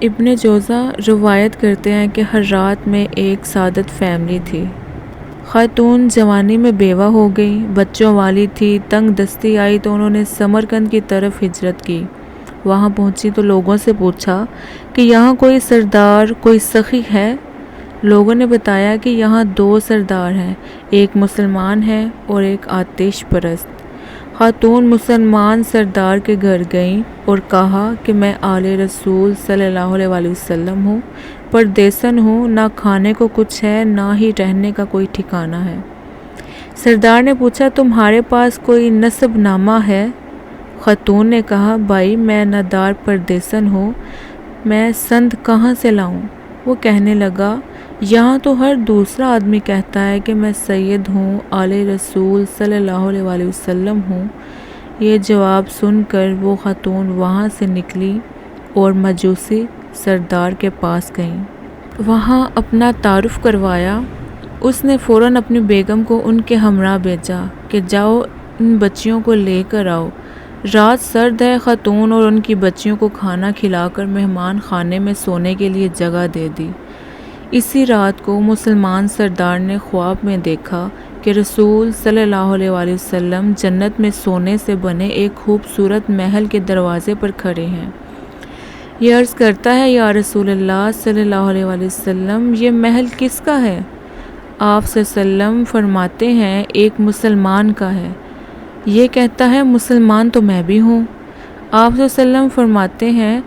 ابن جوزہ روایت کرتے ہیں کہ ہر رات میں ایک سعادت فیملی تھی۔ خاتون جوانی میں بیوہ ہو گئی، بچوں والی تھی، تنگ دستی آئی تو انہوں نے سمرقند کی طرف ہجرت کی۔ وہاں پہنچی تو لوگوں سے پوچھا کہ یہاں کوئی سردار، کوئی سخی ہے؟ لوگوں نے بتایا کہ یہاں 2 سردار ہیں، ایک مسلمان ہے اور ایک آتش پرست۔ خاتون مسلمان سردار کے گھر گئیں اور کہا کہ میں آل رسول صلی اللہ علیہ وسلم ہوں، پردیسن ہوں، نہ کھانے کو کچھ ہے نہ ہی رہنے کا کوئی ٹھکانہ ہے۔ سردار نے پوچھا تمہارے پاس کوئی نسب نامہ ہے؟ خاتون نے کہا بھائی میں نادار پردیسن ہوں، میں سند کہاں سے لاؤں؟ وہ کہنے لگا یہاں تو ہر دوسرا آدمی کہتا ہے کہ میں سید ہوں، آل رسول صلی اللہ علیہ وسلم ہوں۔ یہ جواب سن کر وہ خاتون وہاں سے نکلی اور مجوسی سردار کے پاس گئیں۔ وہاں اپنا تعارف کروایا۔ اس نے فوراً اپنی بیگم کو ان کے ہمراہ بھیجا کہ جاؤ ان بچیوں کو لے کر آؤ۔ رات سرد ہے، خاتون اور ان کی بچیوں کو کھانا کھلا کر مہمان خانے میں سونے کے لیے جگہ دے دی۔ اسی رات کو مسلمان سردار نے خواب میں دیکھا کہ رسول صلی اللہ علیہ وسلم جنت میں سونے سے بنے ایک خوبصورت محل کے دروازے پر کھڑے ہیں۔ یہ عرض کرتا ہے یا رسول اللہ صلی اللہ علیہ وسلم یہ محل کس کا ہے؟ آپ صلی اللہ علیہ وسلم فرماتے ہیں ایک مسلمان کا ہے۔ یہ کہتا ہے مسلمان تو میں بھی ہوں۔ آپ صلی اللہ علیہ وسلم فرماتے ہیں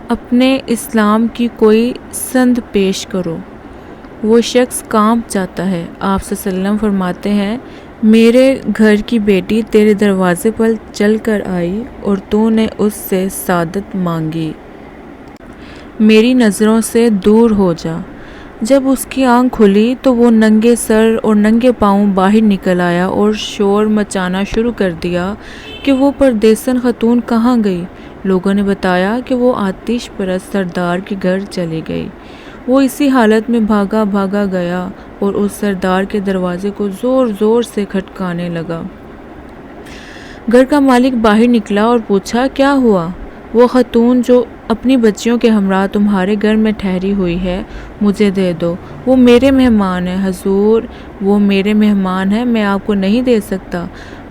اپنے اسلام کی کوئی سند پیش کرو۔ وہ شخص کانپ جاتا ہے۔ آپ صلی اللہ علیہ وسلم فرماتے ہیں میرے گھر کی بیٹی تیرے دروازے پر چل کر آئی اور تو نے اس سے سعادت مانگی، میری نظروں سے دور ہو جا۔ جب اس کی آنکھ کھلی تو وہ ننگے سر اور ننگے پاؤں باہر نکل آیا اور شور مچانا شروع کر دیا کہ وہ پردیسن خاتون کہاں گئی؟ لوگوں نے بتایا کہ وہ آتش پرست سردار کے گھر چلی گئی۔ وہ اسی حالت میں بھاگا گیا اور اس سردار کے دروازے کو زور زور سے کھٹکانے لگا۔ گھر کا مالک باہر نکلا اور پوچھا کیا ہوا؟ وہ خاتون جو اپنی بچیوں کے ہمراہ تمہارے گھر میں ٹھہری ہوئی ہے مجھے دے دو، وہ میرے مہمان ہیں۔ حضور وہ میرے مہمان ہیں، میں آپ کو نہیں دے سکتا،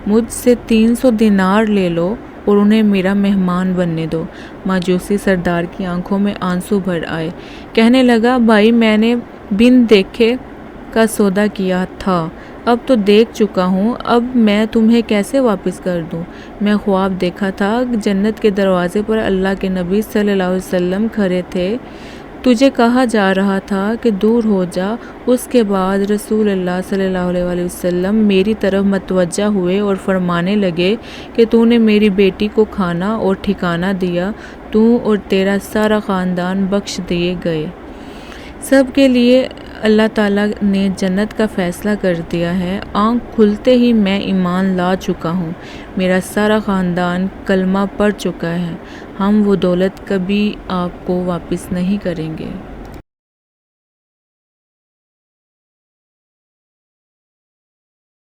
مجھ سے 300 دینار لے لو اور انہیں میرا مہمان بننے دو۔ مجوسی سردار کی آنکھوں میں آنسو بھر آئے، کہنے لگا بھائی میں نے بن دیکھے کا سودا کیا تھا، اب تو دیکھ چکا ہوں، اب میں تمہیں کیسے واپس کر دوں؟ میں خواب دیکھا تھا کہ جنت کے دروازے پر اللہ کے نبی صلی اللہ علیہ وسلم کھڑے تھے، تجھے کہا جا رہا تھا کہ دور ہو جا۔ اس کے بعد رسول اللہ صلی اللہ علیہ وسلم میری طرف متوجہ ہوئے اور فرمانے لگے کہ تو نے میری بیٹی کو کھانا اور ٹھکانہ دیا، تو اور تیرا سارا خاندان بخش دیے گئے۔ سب کے لیے اللہ تعالیٰ نے جنت کا فیصلہ کر دیا ہے۔ آنکھ کھلتے ہی میں ایمان لا چکا ہوں، میرا سارا خاندان کلمہ پڑھ چکا ہے، ہم وہ دولت کبھی آپ کو واپس نہیں کریں گے۔